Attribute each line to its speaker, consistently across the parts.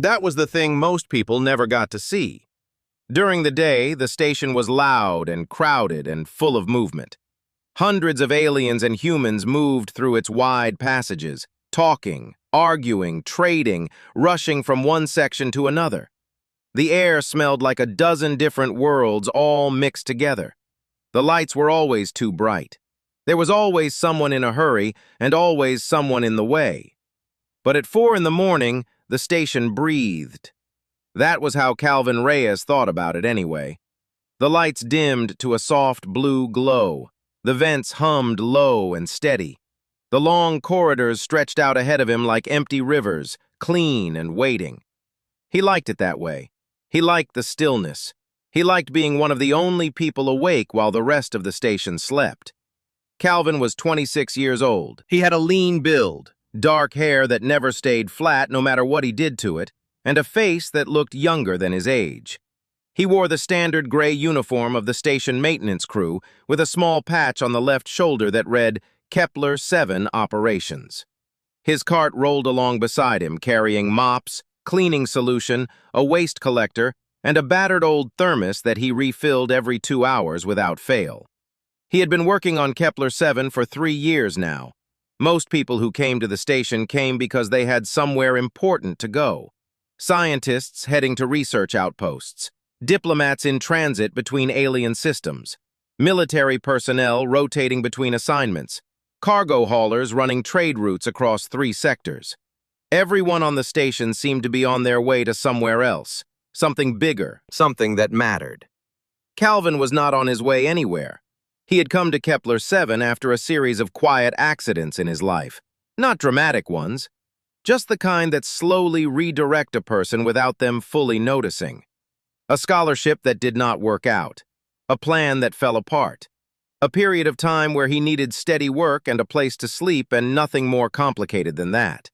Speaker 1: That was the thing most people never got to see. During the day, the station was loud and crowded and full of movement. Hundreds of aliens and humans moved through its wide passages, talking, arguing, trading, rushing from one section to another. The air smelled like a dozen different worlds all mixed together. The lights were always too bright. There was always someone in a hurry and always someone in the way. But at 4 in the morning, the station breathed. That was how Calvin Reyes thought about it anyway. The lights dimmed to a soft blue glow. The vents hummed low and steady. The long corridors stretched out ahead of him like empty rivers, clean and waiting. He liked it that way. He liked the stillness. He liked being one of the only people awake while the rest of the station slept. Calvin was 26 years old. He had a lean build, dark hair that never stayed flat no matter what he did to it, and a face that looked younger than his age. He wore the standard gray uniform of the station maintenance crew with a small patch on the left shoulder that read Kepler 7 Operations. His cart rolled along beside him, carrying mops, cleaning solution, a waste collector, and a battered old thermos that he refilled every 2 hours without fail. He had been working on Kepler 7 for 3 years now. Most people who came to the station came because they had somewhere important to go. Scientists heading to research outposts, diplomats in transit between alien systems, military personnel rotating between assignments, cargo haulers running trade routes across 3 sectors. Everyone on the station seemed to be on their way to somewhere else, something bigger, something that mattered. Calvin was not on his way anywhere. He had come to Kepler 7 after a series of quiet accidents in his life. Not dramatic ones, just the kind that slowly redirect a person without them fully noticing. A scholarship that did not work out. A plan that fell apart. A period of time where he needed steady work and a place to sleep and nothing more complicated than that.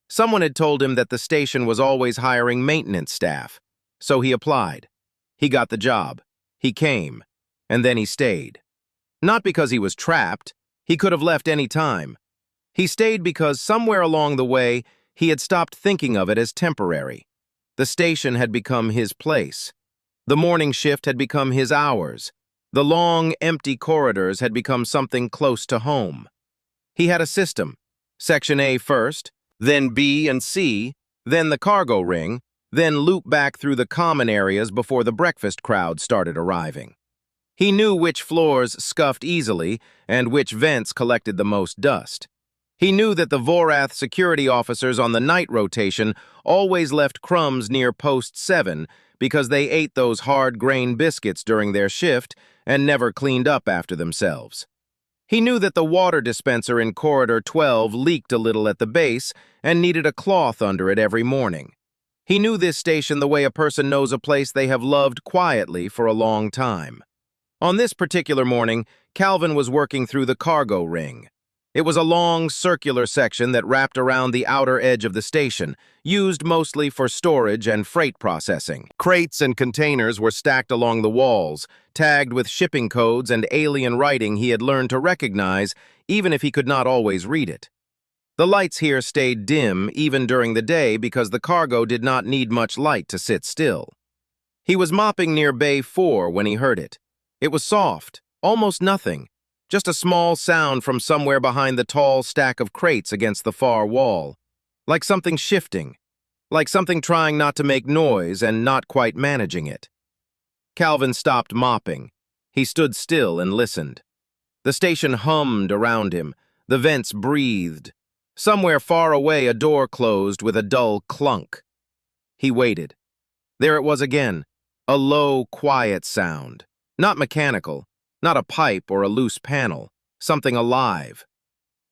Speaker 1: Someone had told him that the station was always hiring maintenance staff, so he applied. He got the job. He came, and then he stayed. Not because he was trapped. He could have left any time. He stayed because somewhere along the way, he had stopped thinking of it as temporary. The station had become his place. The morning shift had become his hours. The long, empty corridors had become something close to home. He had a system. Section A first, then B and C, then the cargo ring, then loop back through the common areas before the breakfast crowd started arriving. He knew which floors scuffed easily and which vents collected the most dust. He knew that the Vorath security officers on the night rotation always left crumbs near Post 7 because they ate those hard-grain biscuits during their shift and never cleaned up after themselves. He knew that the water dispenser in Corridor 12 leaked a little at the base and needed a cloth under it every morning. He knew this station the way a person knows a place they have loved quietly for a long time. On this particular morning, Calvin was working through the cargo ring. It was a long, circular section that wrapped around the outer edge of the station, used mostly for storage and freight processing. Crates and containers were stacked along the walls, tagged with shipping codes and alien writing he had learned to recognize, even if he could not always read it. The lights here stayed dim even during the day because the cargo did not need much light to sit still. He was mopping near Bay 4 when he heard it. It was soft, almost nothing, just a small sound from somewhere behind the tall stack of crates against the far wall, like something shifting, like something trying not to make noise and not quite managing it. Calvin stopped mopping. He stood still and listened. The station hummed around him. The vents breathed. Somewhere far away, a door closed with a dull clunk. He waited. There it was again, a low, quiet sound. Not mechanical, not a pipe or a loose panel, something alive.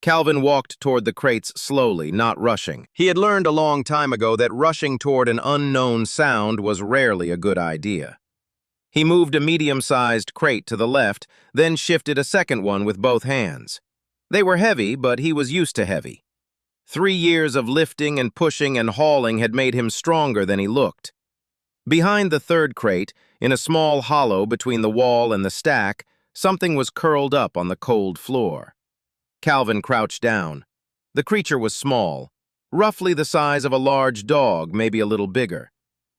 Speaker 1: Calvin walked toward the crates slowly, not rushing. He had learned a long time ago that rushing toward an unknown sound was rarely a good idea. He moved a medium-sized crate to the left, then shifted a second one with both hands. They were heavy, but he was used to heavy. 3 years of lifting and pushing and hauling had made him stronger than he looked. Behind the third crate, in a small hollow between the wall and the stack, something was curled up on the cold floor. Calvin crouched down. The creature was small, roughly the size of a large dog, maybe a little bigger.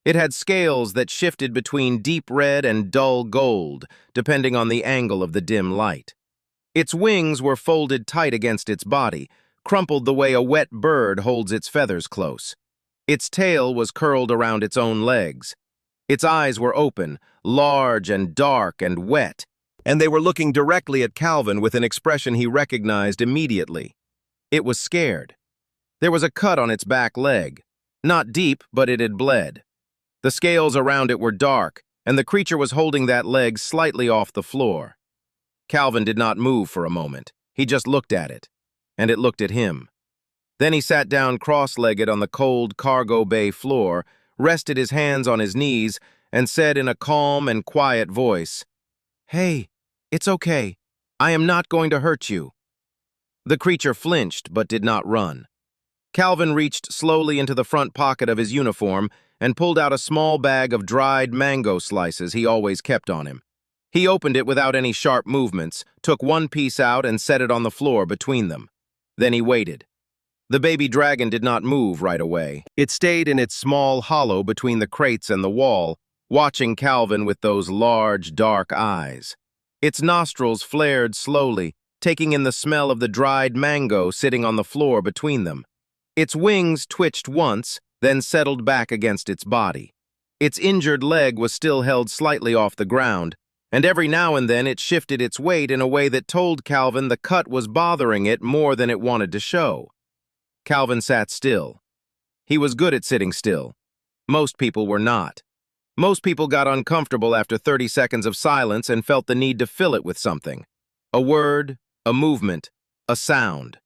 Speaker 1: It had scales that shifted between deep red and dull gold, depending on the angle of the dim light. Its wings were folded tight against its body, crumpled the way a wet bird holds its feathers close. Its tail was curled around its own legs. Its eyes were open, large and dark and wet, and they were looking directly at Calvin with an expression he recognized immediately. It was scared. There was a cut on its back leg. Not deep, but it had bled. The scales around it were dark, and the creature was holding that leg slightly off the floor. Calvin did not move for a moment. He just looked at it, and it looked at him. Then he sat down cross-legged on the cold cargo bay floor, rested his hands on his knees, and said in a calm and quiet voice, "Hey, it's okay. I am not going to hurt you." The creature flinched but did not run. Calvin reached slowly into the front pocket of his uniform and pulled out a small bag of dried mango slices he always kept on him. He opened it without any sharp movements, took one piece out and set it on the floor between them. Then he waited. The baby dragon did not move right away. It stayed in its small hollow between the crates and the wall, watching Calvin with those large, dark eyes. Its nostrils flared slowly, taking in the smell of the dried mango sitting on the floor between them. Its wings twitched once, then settled back against its body. Its injured leg was still held slightly off the ground, and every now and then it shifted its weight in a way that told Calvin the cut was bothering it more than it wanted to show. Calvin sat still. He was good at sitting still. Most people were not. Most people got uncomfortable after 30 seconds of silence and felt the need to fill it with something. A word, a movement, a sound.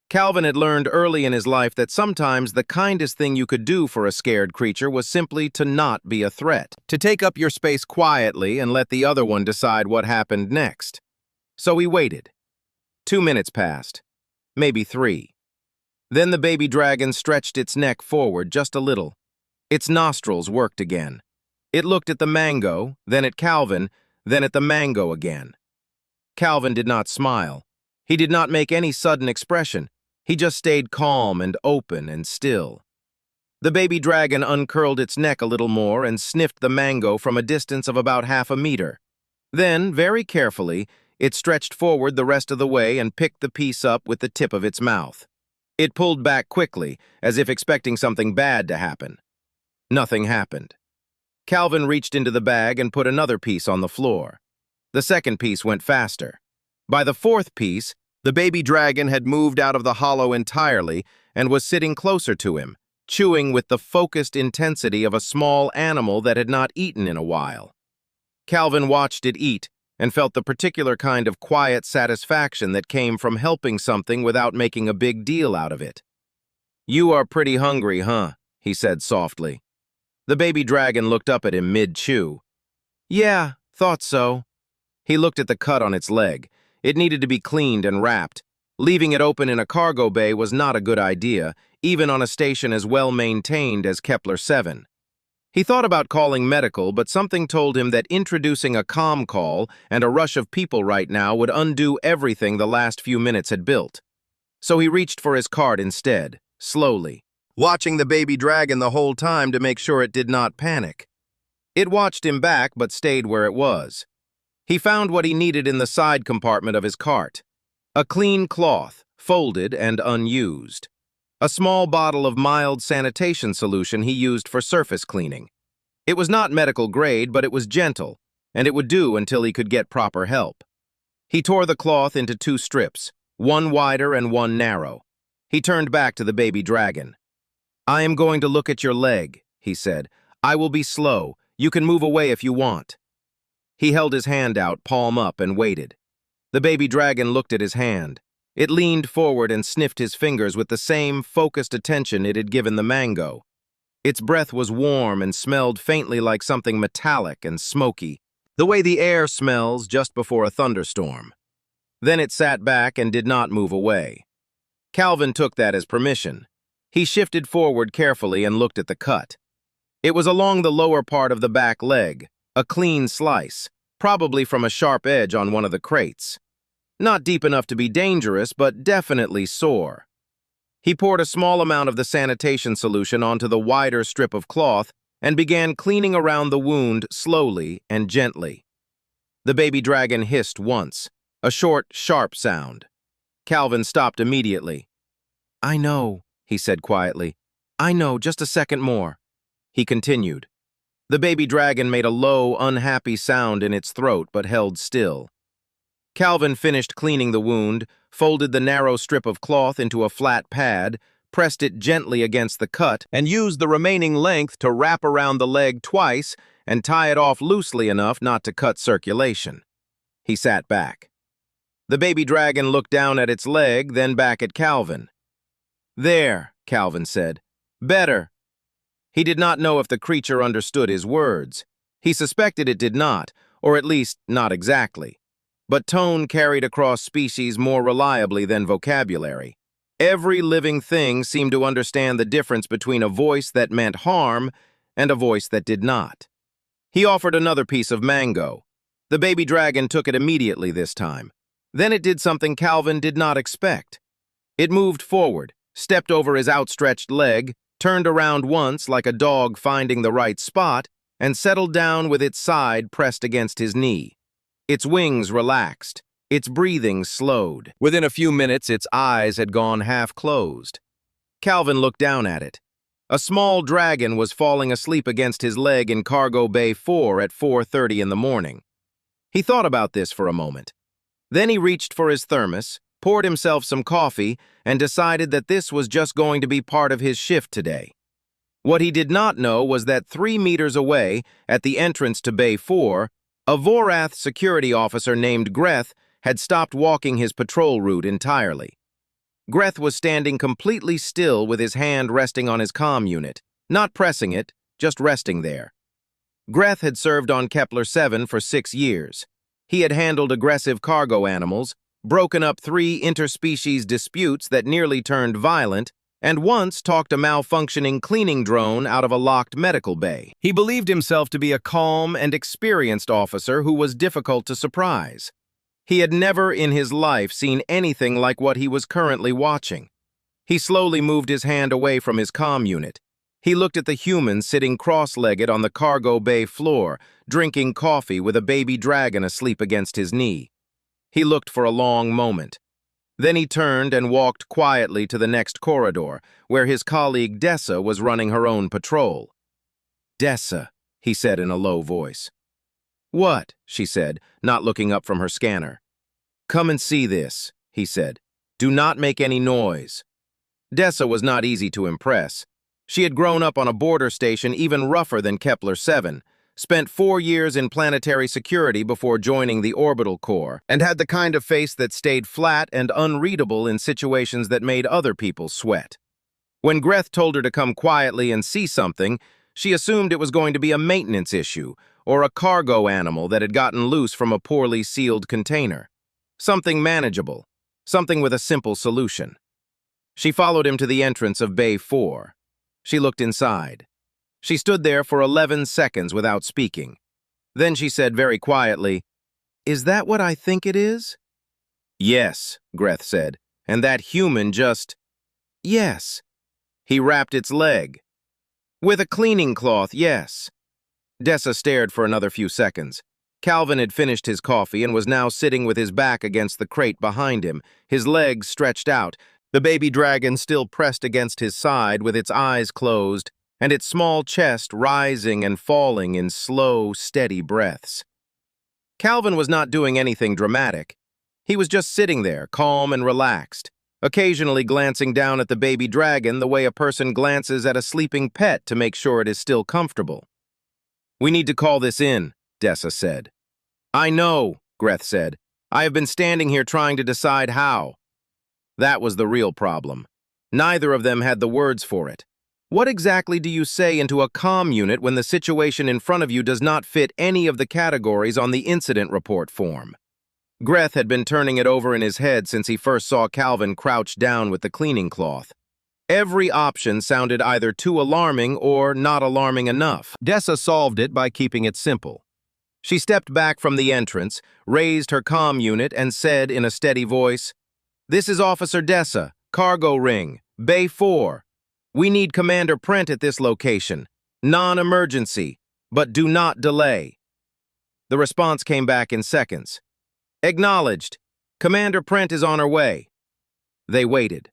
Speaker 1: Calvin had learned early in his life that sometimes the kindest thing you could do for a scared creature was simply to not be a threat, to take up your space quietly and let the other one decide what happened next. So he waited. 2 minutes passed, maybe 3. Then the baby dragon stretched its neck forward just a little. Its nostrils worked again. It looked at the mango, then at Calvin, then at the mango again. Calvin did not smile. He did not make any sudden expression. He just stayed calm and open and still. The baby dragon uncurled its neck a little more and sniffed the mango from a distance of about half a meter. Then, very carefully, it stretched forward the rest of the way and picked the piece up with the tip of its mouth. It pulled back quickly, as if expecting something bad to happen. Nothing happened. Calvin reached into the bag and put another piece on the floor. The second piece went faster. By the fourth piece, the baby dragon had moved out of the hollow entirely and was sitting closer to him, chewing with the focused intensity of a small animal that had not eaten in a while. Calvin watched it eat and felt the particular kind of quiet satisfaction that came from helping something without making a big deal out of it. "You are pretty hungry, huh?" he said softly. The baby dragon looked up at him mid-chew. "Yeah, thought so." He looked at the cut on its leg. It needed to be cleaned and wrapped. Leaving it open in a cargo bay was not a good idea, even on a station as well-maintained as Kepler 7. He thought about calling medical, but something told him that introducing a comm call and a rush of people right now would undo everything the last few minutes had built. So he reached for his cart instead, slowly, watching the baby dragon the whole time to make sure it did not panic. It watched him back but stayed where it was. He found what he needed in the side compartment of his cart. A clean cloth, folded and unused. A small bottle of mild sanitation solution he used for surface cleaning. It was not medical grade, but it was gentle, and it would do until he could get proper help. He tore the cloth into 2 strips, one wider and one narrow. He turned back to the baby dragon. "I am going to look at your leg," he said. "I will be slow. You can move away if you want." He held his hand out, palm up, and waited. The baby dragon looked at his hand. It leaned forward and sniffed his fingers with the same focused attention it had given the mango. Its breath was warm and smelled faintly like something metallic and smoky, the way the air smells just before a thunderstorm. Then it sat back and did not move away. Calvin took that as permission. He shifted forward carefully and looked at the cut. It was along the lower part of the back leg, a clean slice, probably from a sharp edge on one of the crates. Not deep enough to be dangerous, but definitely sore. He poured a small amount of the sanitation solution onto the wider strip of cloth and began cleaning around the wound slowly and gently. The baby dragon hissed once, a short, sharp sound. Calvin stopped immediately. "I know," he said quietly. "I know, just a second more." He continued. The baby dragon made a low, unhappy sound in its throat but held still. Calvin finished cleaning the wound, folded the narrow strip of cloth into a flat pad, pressed it gently against the cut, and used the remaining length to wrap around the leg twice and tie it off loosely enough not to cut circulation. He sat back. The baby dragon looked down at its leg, then back at Calvin. "There," Calvin said. "Better." He did not know if the creature understood his words. He suspected it did not, or at least not exactly. But tone carried across species more reliably than vocabulary. Every living thing seemed to understand the difference between a voice that meant harm and a voice that did not. He offered another piece of mango. The baby dragon took it immediately this time. Then it did something Calvin did not expect. It moved forward, stepped over his outstretched leg, turned around once like a dog finding the right spot, and settled down with its side pressed against his knee. Its wings relaxed. Its breathing slowed. Within a few minutes, its eyes had gone half-closed. Calvin looked down at it. A small dragon was falling asleep against his leg in Cargo Bay 4 at 4:30 in the morning. He thought about this for a moment. Then he reached for his thermos, poured himself some coffee, and decided that this was just going to be part of his shift today. What he did not know was that 3 meters away, at the entrance to Bay 4, a Vorath security officer named Greth had stopped walking his patrol route entirely. Greth was standing completely still with his hand resting on his comm unit, not pressing it, just resting there. Greth had served on Kepler 7 for 6 years. He had handled aggressive cargo animals, broken up 3 interspecies disputes that nearly turned violent, and once talked a malfunctioning cleaning drone out of a locked medical bay. He believed himself to be a calm and experienced officer who was difficult to surprise. He had never in his life seen anything like what he was currently watching. He slowly moved his hand away from his comm unit. He looked at the human sitting cross-legged on the cargo bay floor, drinking coffee with a baby dragon asleep against his knee. He looked for a long moment. Then he turned and walked quietly to the next corridor, where his colleague Dessa was running her own patrol. "Dessa," he said in a low voice. "What?" she said, not looking up from her scanner. "Come and see this," he said. "Do not make any noise." Dessa was not easy to impress. She had grown up on a border station even rougher than Kepler 7, spent 4 years in planetary security before joining the orbital corps, and had the kind of face that stayed flat and unreadable in situations that made other people sweat. When Greth told her to come quietly and see something, she assumed it was going to be a maintenance issue or a cargo animal that had gotten loose from a poorly sealed container. Something manageable, something with a simple solution. She followed him to the entrance of Bay 4. She looked inside. She stood there for 11 seconds without speaking. Then she said very quietly, "Is that what I think it is?" "Yes," Greth said, "and that human just—" "Yes." "He wrapped its leg." "With a cleaning cloth, yes." Dessa stared for another few seconds. Calvin had finished his coffee and was now sitting with his back against the crate behind him, his legs stretched out, the baby dragon still pressed against his side with its eyes closed, and its small chest rising and falling in slow, steady breaths. Calvin was not doing anything dramatic. He was just sitting there, calm and relaxed, occasionally glancing down at the baby dragon the way a person glances at a sleeping pet to make sure it is still comfortable. "We need to call this in," Dessa said. "I know," Greth said. "I have been standing here trying to decide how." That was the real problem. Neither of them had the words for it. What exactly do you say into a comm unit when the situation in front of you does not fit any of the categories on the incident report form? Greth had been turning it over in his head since he first saw Calvin crouched down with the cleaning cloth. Every option sounded either too alarming or not alarming enough. Dessa solved it by keeping it simple. She stepped back from the entrance, raised her comm unit, and said in a steady voice, "This is Officer Dessa, cargo ring. Bay 4. We need Commander Prent at this location. Non-emergency, but do not delay. The response came back in seconds. Acknowledged. Commander Prent is on her way. They waited.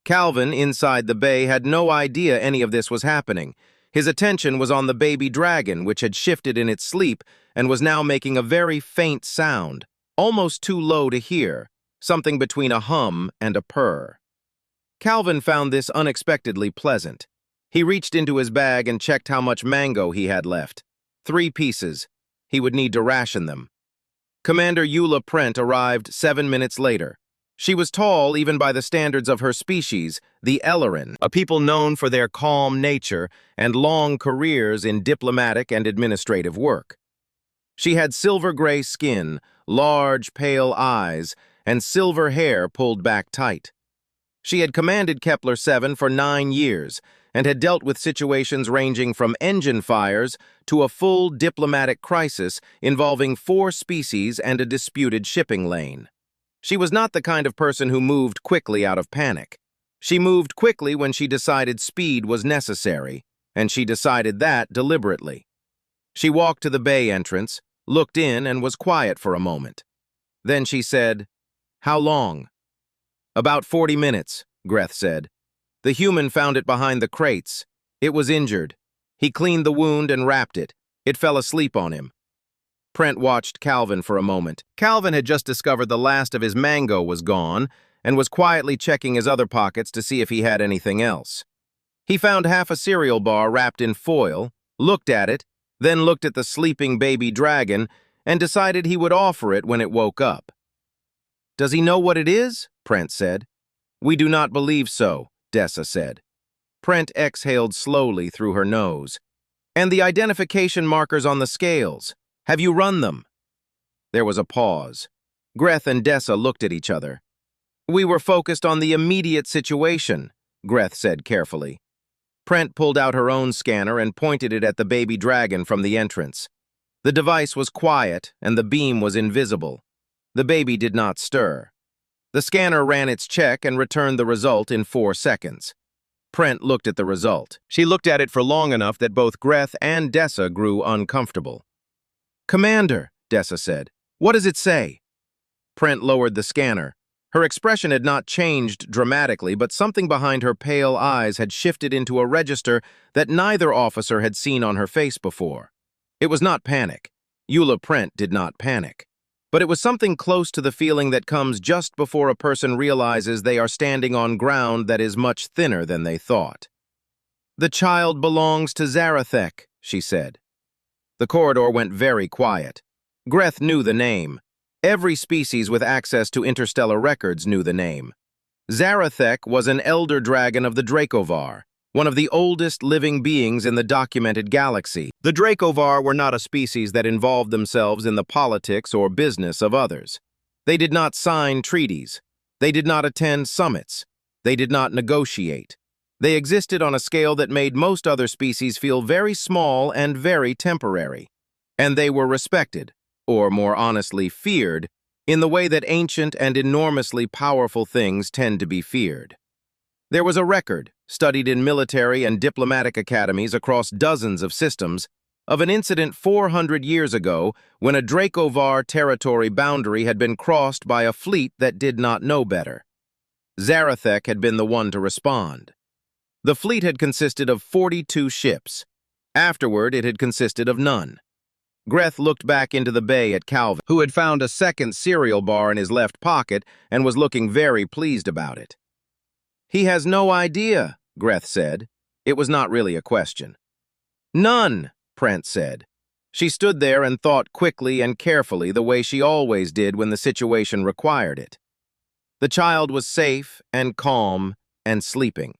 Speaker 1: Calvin, inside the bay, had no idea any of this was happening. His attention was on the baby dragon, which had shifted in its sleep and was now making a very faint sound, almost too low to hear, something between a hum and a purr. Calvin found this unexpectedly pleasant. He reached into his bag and checked how much mango he had left. 3 pieces. He would need to ration them. Commander Eula Prent arrived 7 minutes later. She was tall even by the standards of her species, the Ellerin, a people known for their calm nature and long careers in diplomatic and administrative work. She had silver-gray skin, large, pale eyes, and silver hair pulled back tight. She had commanded Kepler 7 for 9 years and had dealt with situations ranging from engine fires to a full diplomatic crisis involving 4 species and a disputed shipping lane. She was not the kind of person who moved quickly out of panic. She moved quickly when she decided speed was necessary, and she decided that deliberately. She walked to the bay entrance, looked in, and was quiet for a moment. Then she said, "How long?" "About 40 minutes, Greth said. "The human found it behind the crates. It was injured. He cleaned the wound and wrapped it. It fell asleep on him." Prent watched Calvin for a moment. Calvin had just discovered the last of his mango was gone and was quietly checking his other pockets to see if he had anything else. He found half a cereal bar wrapped in foil, looked at it, then looked at the sleeping baby dragon, and decided he would offer it when it woke up. "Does he know what it is?" Prent said. "We do not believe so," Dessa said. Prent exhaled slowly through her nose. "And the identification markers on the scales. Have you run them?" There was a pause. Greth and Dessa looked at each other. "We were focused on the immediate situation," Greth said carefully. Prent pulled out her own scanner and pointed it at the baby dragon from the entrance. The device was quiet and the beam was invisible. The baby did not stir. The scanner ran its check and returned the result in 4 seconds. Prent looked at the result. She looked at it for long enough that both Greth and Dessa grew uncomfortable. "Commander," Dessa said, "what does it say?" Prent lowered the scanner. Her expression had not changed dramatically, but something behind her pale eyes had shifted into a register that neither officer had seen on her face before. It was not panic. Eula Prent did not panic. But it was something close to the feeling that comes just before a person realizes they are standing on ground that is much thinner than they thought. "The child belongs to Zarathek," she said. The corridor went very quiet. Greth knew the name. Every species with access to interstellar records knew the name. Zarathek was an elder dragon of the Dracovar, one of the oldest living beings in the documented galaxy. The Dracovar were not a species that involved themselves in the politics or business of others. They did not sign treaties. They did not attend summits. They did not negotiate. They existed on a scale that made most other species feel very small and very temporary. And they were respected, or more honestly feared, in the way that ancient and enormously powerful things tend to be feared. There was a record, studied in military and diplomatic academies across dozens of systems, of an incident 400 years ago when a Dracovar territory boundary had been crossed by a fleet that did not know better. Zarathek had been the one to respond. The fleet had consisted of 42 ships. Afterward, it had consisted of none. Greth looked back into the bay at Calvin, who had found a second cereal bar in his left pocket and was looking very pleased about it. "He has no idea," Greth said. It was not really a question. "None," Prent said. She stood there and thought quickly and carefully the way she always did when the situation required it. The child was safe and calm and sleeping.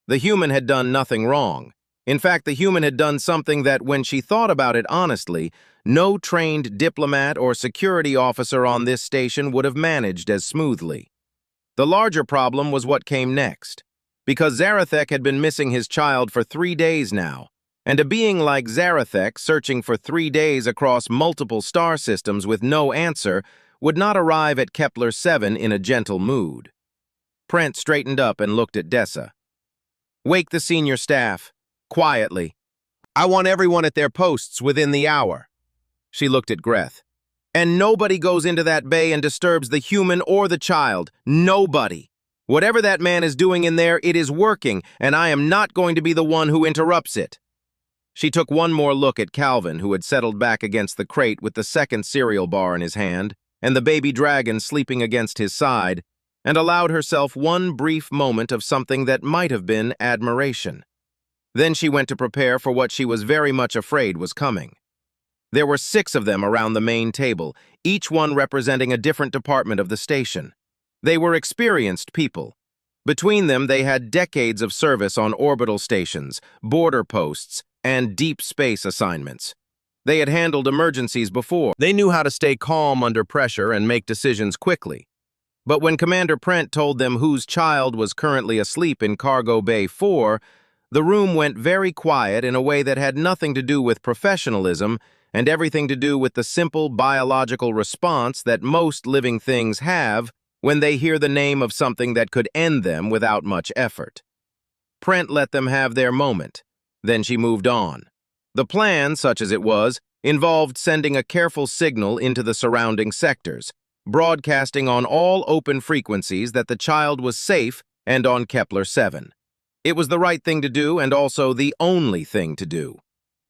Speaker 1: The human had done nothing wrong. In fact, the human had done something that, when she thought about it honestly, no trained diplomat or security officer on this station would have managed as smoothly. The larger problem was what came next. Because Zarathek had been missing his child for 3 days now, and a being like Zarathek searching for 3 days across multiple star systems with no answer would not arrive at Kepler 7 in a gentle mood. Prent straightened up and looked at Dessa. "Wake the senior staff. Quietly. I want everyone at their posts within the hour." She looked at Greth. "And nobody goes into that bay and disturbs the human or the child. Nobody. Whatever that man is doing in there, it is working, and I am not going to be the one who interrupts it." She took one more look at Calvin, who had settled back against the crate with the second cereal bar in his hand, and the baby dragon sleeping against his side, and allowed herself one brief moment of something that might have been admiration. Then she went to prepare for what she was very much afraid was coming. There were 6 of them around the main table, each one representing a different department of the station. They were experienced people. Between them, they had decades of service on orbital stations, border posts, and deep space assignments. They had handled emergencies before. They knew how to stay calm under pressure and make decisions quickly. But when Commander Prent told them whose child was currently asleep in Cargo Bay 4, the room went very quiet in a way that had nothing to do with professionalism and everything to do with the simple biological response that most living things have when they hear the name of something that could end them without much effort. Prent let them have their moment. Then she moved on. The plan, such as it was, involved sending a careful signal into the surrounding sectors, broadcasting on all open frequencies that the child was safe and on Kepler 7. It was the right thing to do and also the only thing to do.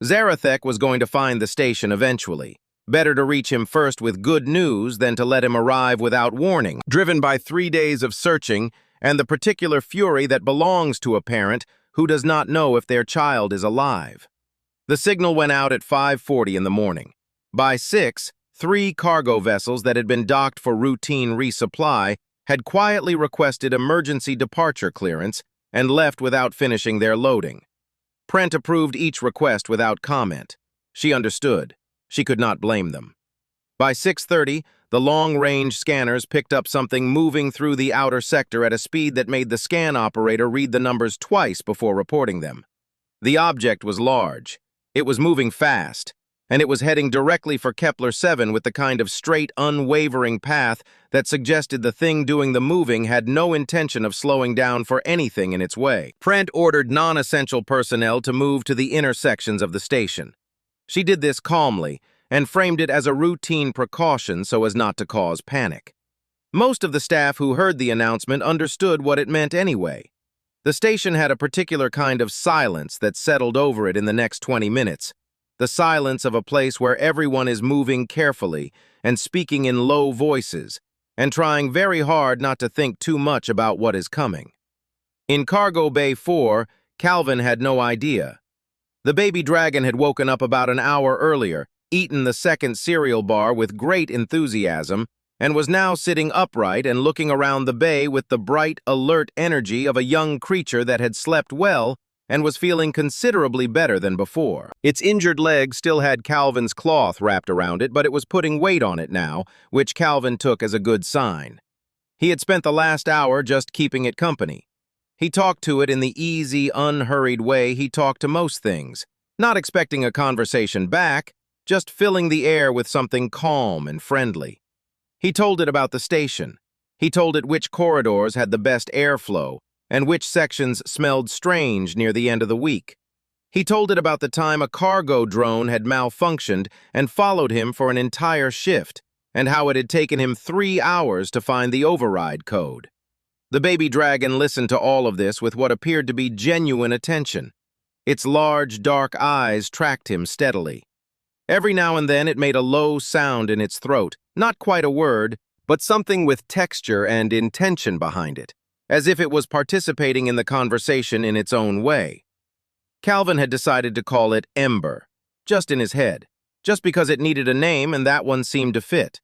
Speaker 1: Zarathek was going to find the station eventually. Better to reach him first with good news than to let him arrive without warning, driven by 3 days of searching and the particular fury that belongs to a parent who does not know if their child is alive. The signal went out at 5:40 in the morning. By 6, 3 cargo vessels that had been docked for routine resupply had quietly requested emergency departure clearance and left without finishing their loading. Prent approved each request without comment. She understood. She could not blame them. By 6:30, the long-range scanners picked up something moving through the outer sector at a speed that made the scan operator read the numbers twice before reporting them. The object was large. It was moving fast, and it was heading directly for Kepler 7 with the kind of straight, unwavering path that suggested the thing doing the moving had no intention of slowing down for anything in its way. Prent ordered non-essential personnel to move to the intersections of the station. She did this calmly and framed it as a routine precaution so as not to cause panic. Most of the staff who heard the announcement understood what it meant anyway. The station had a particular kind of silence that settled over it in the next 20 minutes, the silence of a place where everyone is moving carefully and speaking in low voices and trying very hard not to think too much about what is coming. In Cargo Bay 4, Calvin had no idea. The baby dragon had woken up about an hour earlier, eaten the second cereal bar with great enthusiasm, and was now sitting upright and looking around the bay with the bright, alert energy of a young creature that had slept well and was feeling considerably better than before. Its injured leg still had Calvin's cloth wrapped around it, but it was putting weight on it now, which Calvin took as a good sign. He had spent the last hour just keeping it company. He talked to it in the easy, unhurried way he talked to most things, not expecting a conversation back, just filling the air with something calm and friendly. He told it about the station. He told it which corridors had the best airflow and which sections smelled strange near the end of the week. He told it about the time a cargo drone had malfunctioned and followed him for an entire shift, and how it had taken him 3 hours to find the override code. The baby dragon listened to all of this with what appeared to be genuine attention. Its large, dark eyes tracked him steadily. Every now and then it made a low sound in its throat, not quite a word, but something with texture and intention behind it, as if it was participating in the conversation in its own way. Calvin had decided to call it Ember, just in his head, just because it needed a name and that one seemed to fit.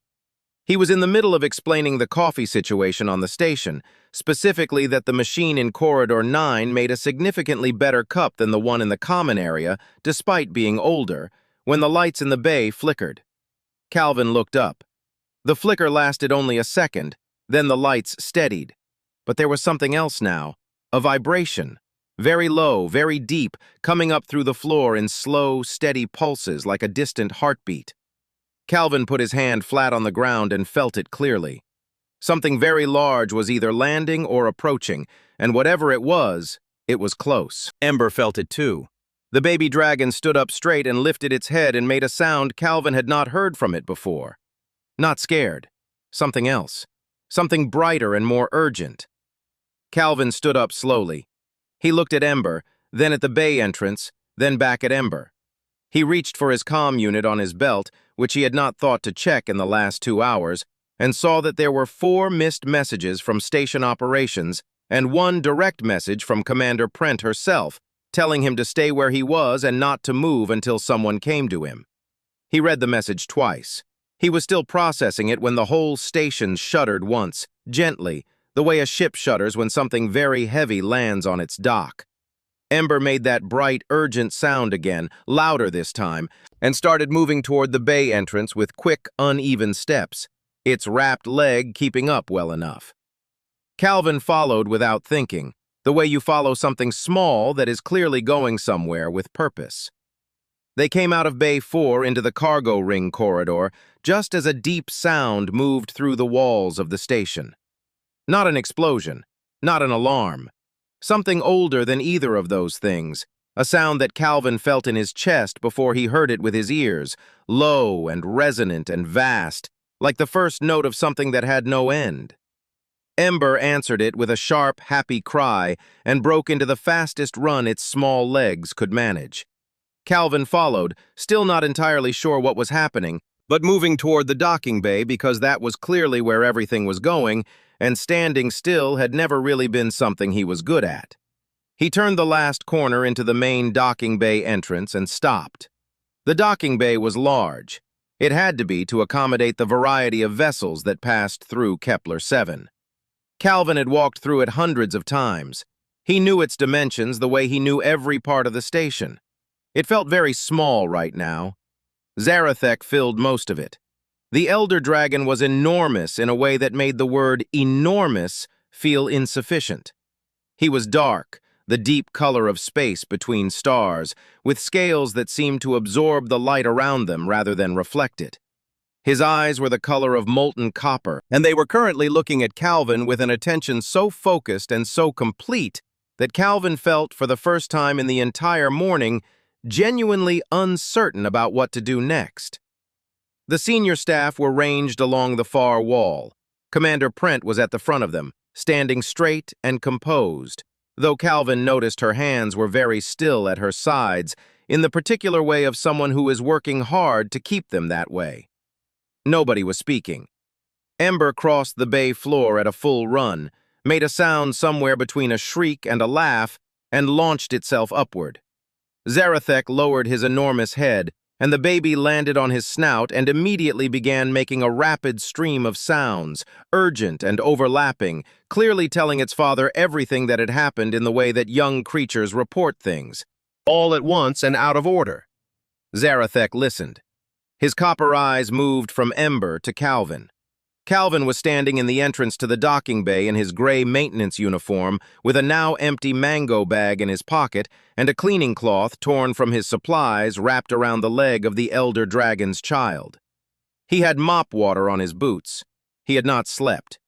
Speaker 1: He was in the middle of explaining the coffee situation on the station, specifically that the machine in Corridor 9 made a significantly better cup than the one in the common area, despite being older, when the lights in the bay flickered. Calvin looked up. The flicker lasted only a second, then the lights steadied. But there was something else now, a vibration, very low, very deep, coming up through the floor in slow, steady pulses like a distant heartbeat. Calvin put his hand flat on the ground and felt it clearly. Something very large was either landing or approaching, and whatever it was close. Ember felt it too. The baby dragon stood up straight and lifted its head and made a sound Calvin had not heard from it before. Not scared. Something else. Something brighter and more urgent. Calvin stood up slowly. He looked at Ember, then at the bay entrance, then back at Ember. He reached for his comm unit on his belt, which he had not thought to check in the last 2 hours, and saw that there were 4 missed messages from station operations and 1 direct message from Commander Prent herself, telling him to stay where he was and not to move until someone came to him. He read the message twice. He was still processing it when the whole station shuddered once, gently, the way a ship shudders when something very heavy lands on its dock. Ember made that bright, urgent sound again, louder this time, and started moving toward the bay entrance with quick, uneven steps, its wrapped leg keeping up well enough. Calvin followed without thinking, the way you follow something small that is clearly going somewhere with purpose. They came out of Bay 4 into the cargo ring corridor just as a deep sound moved through the walls of the station. Not an explosion, not an alarm. Something older than either of those things, a sound that Calvin felt in his chest before he heard it with his ears, low and resonant and vast, like the first note of something that had no end. Ember answered it with a sharp, happy cry and broke into the fastest run its small legs could manage. Calvin followed, still not entirely sure what was happening, but moving toward the docking bay because that was clearly where everything was going, and standing still had never really been something he was good at. He turned the last corner into the main docking bay entrance and stopped. The docking bay was large. It had to be to accommodate the variety of vessels that passed through Kepler 7. Calvin had walked through it hundreds of times. He knew its dimensions the way he knew every part of the station. It felt very small right now. Zarathek filled most of it. The Elder Dragon was enormous in a way that made the word enormous feel insufficient. He was dark, the deep color of space between stars, with scales that seemed to absorb the light around them rather than reflect it. His eyes were the color of molten copper, and they were currently looking at Calvin with an attention so focused and so complete that Calvin felt, for the first time in the entire morning, genuinely uncertain about what to do next. The senior staff were ranged along the far wall. Commander Prent was at the front of them, standing straight and composed, though Calvin noticed her hands were very still at her sides, in the particular way of someone who is working hard to keep them that way. Nobody was speaking. Ember crossed the bay floor at a full run, made a sound somewhere between a shriek and a laugh, and launched itself upward. Zarathek lowered his enormous head, and the baby landed on his snout and immediately began making a rapid stream of sounds, urgent and overlapping, clearly telling its father everything that had happened in the way that young creatures report things, all at once and out of order. Zarathek listened. His copper eyes moved from Ember to Calvin. Calvin was standing in the entrance to the docking bay in his gray maintenance uniform with a now empty mango bag in his pocket and a cleaning cloth torn from his supplies wrapped around the leg of the Elder Dragon's child. He had mop water on his boots. He had not slept.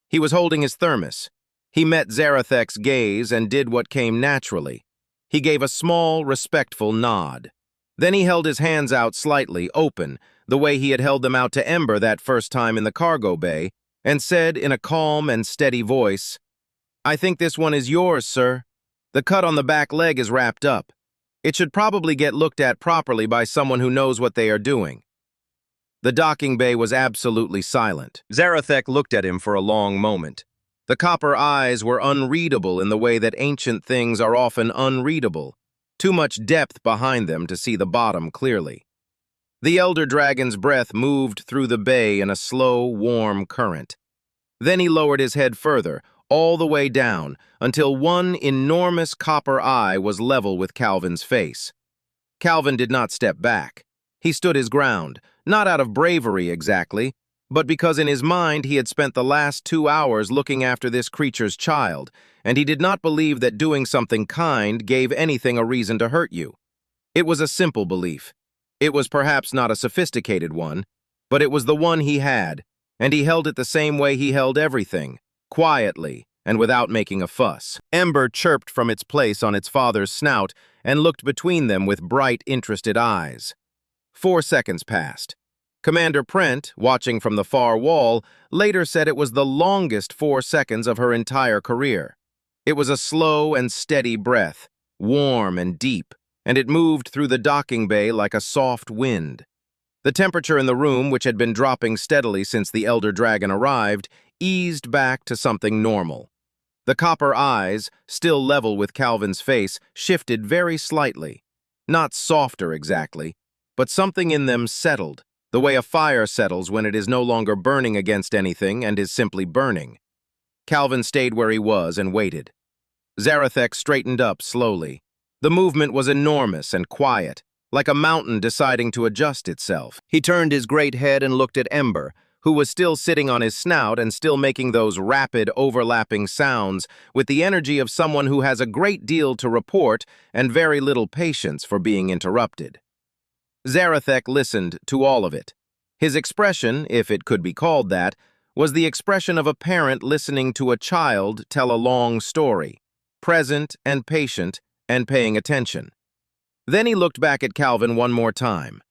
Speaker 1: He was holding his thermos. He met Zarathek's gaze and did what came naturally. He gave a small, respectful nod. Then he held his hands out slightly, open, the way he had held them out to Ember that first time in the cargo bay, and said in a calm and steady voice, "I think this one is yours, sir. The cut on the back leg is wrapped up. It should probably get looked at properly by someone who knows what they are doing." The docking bay was absolutely silent. Zarathek looked at him for a long moment. The copper eyes were unreadable in the way that ancient things are often unreadable. Too much depth behind them to see the bottom clearly. The Elder Dragon's breath moved through the bay in a slow, warm current. Then he lowered his head further, all the way down, until one enormous copper eye was level with Calvin's face. Calvin did not step back. He stood his ground, not out of bravery exactly, but because in his mind he had spent the last 2 hours looking after this creature's child, and he did not believe that doing something kind gave anything a reason to hurt you. It was a simple belief. It was perhaps not a sophisticated one, but it was the one he had, and he held it the same way he held everything, quietly and without making a fuss. Ember chirped from its place on its father's snout and looked between them with bright, interested eyes. 4 seconds passed. Commander Prent, watching from the far wall, later said it was the longest 4 seconds of her entire career. It was a slow and steady breath, warm and deep, and it moved through the docking bay like a soft wind. The temperature in the room, which had been dropping steadily since the Elder Dragon arrived, eased back to something normal. The copper eyes, still level with Calvin's face, shifted very slightly. Not softer exactly, but something in them settled, the way a fire settles when it is no longer burning against anything and is simply burning. Calvin stayed where he was and waited. Zarathek straightened up slowly. The movement was enormous and quiet, like a mountain deciding to adjust itself. He turned his great head and looked at Ember, who was still sitting on his snout and still making those rapid, overlapping sounds with the energy of someone who has a great deal to report and very little patience for being interrupted. Zarathek listened to all of it. His expression, if it could be called that, was the expression of a parent listening to a child tell a long story, present and patient and paying attention. Then he looked back at Calvin one more time.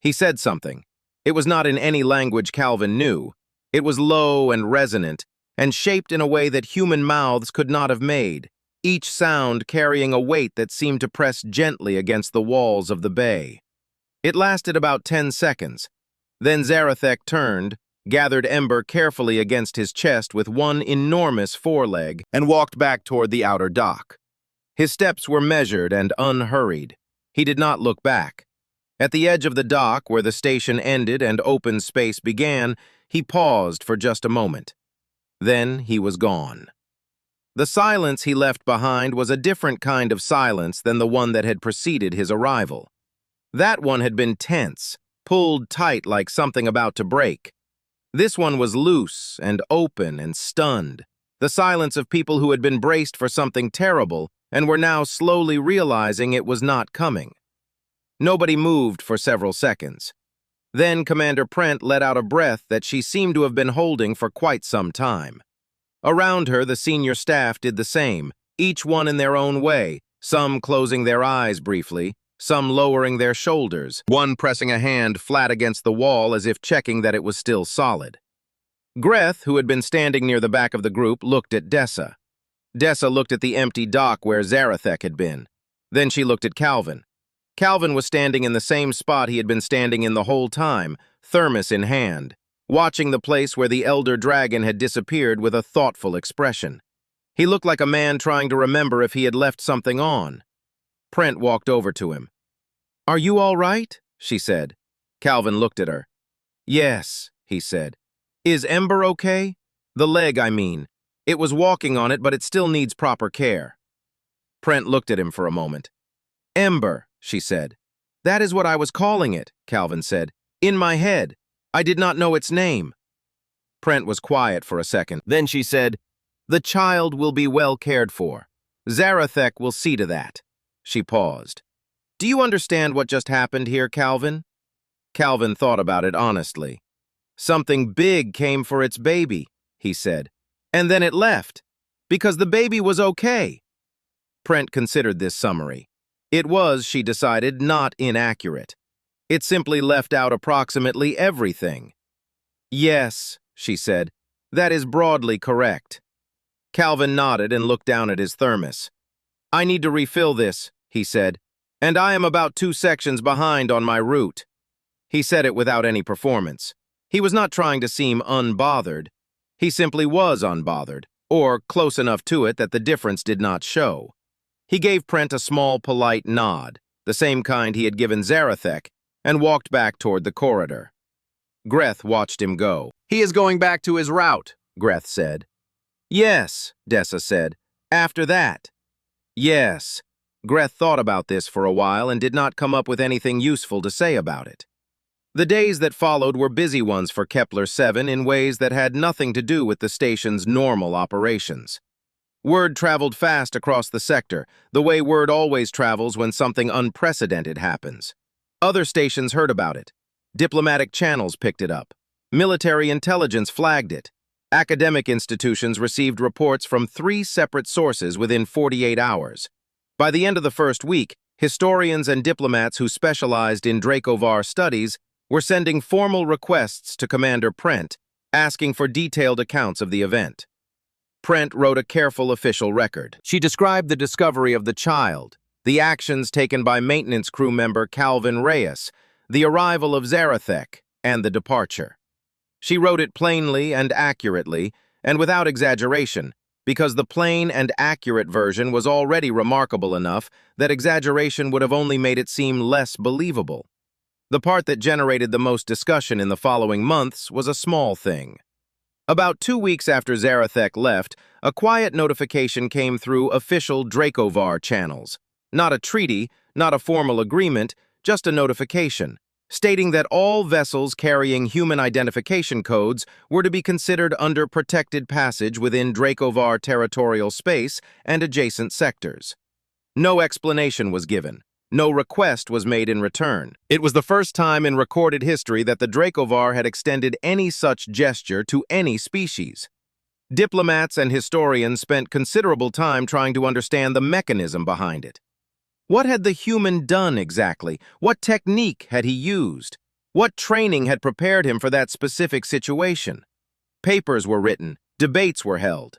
Speaker 1: He said something. It was not in any language Calvin knew. It was low and resonant, and shaped in a way that human mouths could not have made, each sound carrying a weight that seemed to press gently against the walls of the bay. It lasted about 10 seconds. Then Zarathek turned, gathered Ember carefully against his chest with one enormous foreleg, and walked back toward the outer dock. His steps were measured and unhurried. He did not look back. At the edge of the dock, where the station ended and open space began, he paused for just a moment. Then he was gone. The silence he left behind was a different kind of silence than the one that had preceded his arrival. That one had been tense, pulled tight like something about to break. This one was loose and open and stunned, the silence of people who had been braced for something terrible and were now slowly realizing it was not coming. Nobody moved for several seconds. Then Commander Prent let out a breath that she seemed to have been holding for quite some time. Around her, the senior staff did the same, each one in their own way, some closing their eyes briefly, some lowering their shoulders, one pressing a hand flat against the wall as if checking that it was still solid. Greth, who had been standing near the back of the group, looked at Dessa. Dessa looked at the empty dock where Zarathek had been. Then she looked at Calvin. Calvin was standing in the same spot he had been standing in the whole time, thermos in hand, watching the place where the Elder Dragon had disappeared with a thoughtful expression. He looked like a man trying to remember if he had left something on. Prent walked over to him. "Are you all right?" she said. Calvin looked at her. "Yes," he said. "Is Ember okay? The leg, I mean. It was walking on it, but it still needs proper care." Prent looked at him for a moment. "Ember," she said. "That is what I was calling it," Calvin said. "In my head. I did not know its name." Prent was quiet for a second. Then she said, "The child will be well cared for. Zarathek will see to that." She paused. "Do you understand what just happened here, Calvin?" Calvin thought about it honestly. "Something big came for its baby," he said. "And then it left. Because the baby was okay." Prent considered this summary. It was, she decided, not inaccurate. It simply left out approximately everything. "Yes," she said, "that is broadly correct." Calvin nodded and looked down at his thermos. "I need to refill this," he said, "and I am about 2 sections behind on my route." He said it without any performance. He was not trying to seem unbothered. He simply was unbothered, or close enough to it that the difference did not show. He gave Prent a small, polite nod, the same kind he had given Zarathek, and walked back toward the corridor. Greth watched him go. "He is going back to his route," Greth said. "Yes," Dessa said. "After that." "Yes." Greth thought about this for a while and did not come up with anything useful to say about it. The days that followed were busy ones for Kepler 7 in ways that had nothing to do with the station's normal operations. Word traveled fast across the sector, the way word always travels when something unprecedented happens. Other stations heard about it. Diplomatic channels picked it up. Military intelligence flagged it. Academic institutions received reports from 3 separate sources within 48 hours. By the end of the first week, historians and diplomats who specialized in Dracovar studies were sending formal requests to Commander Prent, asking for detailed accounts of the event. Prent wrote a careful official record. She described the discovery of the child, the actions taken by maintenance crew member Calvin Reyes, the arrival of Zarathek, and the departure. She wrote it plainly and accurately, and without exaggeration, because the plain and accurate version was already remarkable enough that exaggeration would have only made it seem less believable. The part that generated the most discussion in the following months was a small thing. About 2 weeks after Zarathek left, a quiet notification came through official Dracovar channels. Not a treaty, not a formal agreement, just a notification, stating that all vessels carrying human identification codes were to be considered under protected passage within Dracovar territorial space and adjacent sectors. No explanation was given. No request was made in return. It was the first time in recorded history that the Dracovar had extended any such gesture to any species. Diplomats and historians spent considerable time trying to understand the mechanism behind it. What had the human done exactly? What technique had he used? What training had prepared him for that specific situation? Papers were written, debates were held.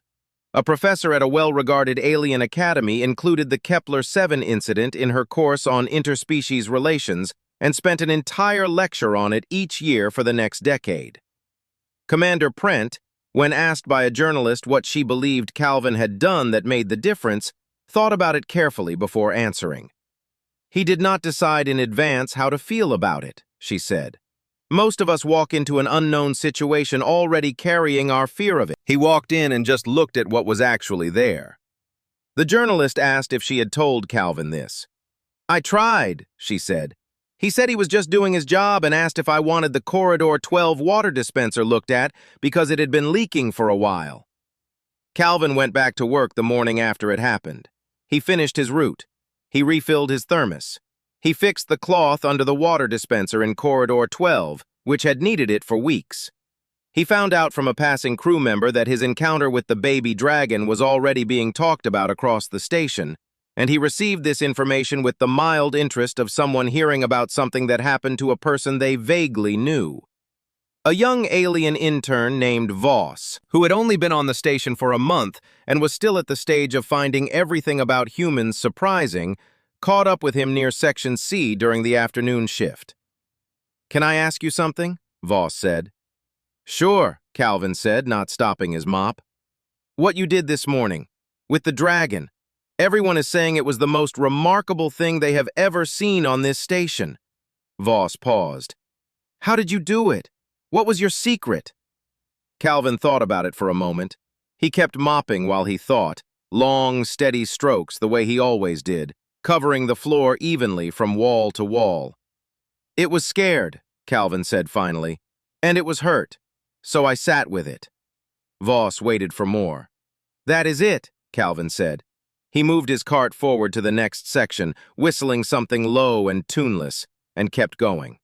Speaker 1: A professor at a well-regarded alien academy included the Kepler 7 incident in her course on interspecies relations and spent an entire lecture on it each year for the next decade. Commander Prent, when asked by a journalist what she believed Calvin had done that made the difference, thought about it carefully before answering. He did not decide in advance how to feel about it, she said. Most of us walk into an unknown situation already carrying our fear of it. He walked in and just looked at what was actually there. The journalist asked if she had told Calvin this. "I tried," she said. "He said he was just doing his job and asked if I wanted the Corridor 12 water dispenser looked at because it had been leaking for a while." Calvin went back to work the morning after it happened. He finished his route. He refilled his thermos. He fixed the cloth under the water dispenser in Corridor 12, which had needed it for weeks. He found out from a passing crew member that his encounter with the baby dragon was already being talked about across the station, and he received this information with the mild interest of someone hearing about something that happened to a person they vaguely knew. A young alien intern named Voss, who had only been on the station for a month and was still at the stage of finding everything about humans surprising, caught up with him near Section C during the afternoon shift. "Can I ask you something?" Voss said. "Sure," Calvin said, not stopping his mop. "What you did this morning, with the dragon. Everyone is saying it was the most remarkable thing they have ever seen on this station." Voss paused. "How did you do it? What was your secret?" Calvin thought about it for a moment. He kept mopping while he thought, long, steady strokes the way he always did, covering the floor evenly from wall to wall. "It was scared," Calvin said finally, "and it was hurt, so I sat with it." Voss waited for more. "That is it," Calvin said. He moved his cart forward to the next section, whistling something low and tuneless, and kept going.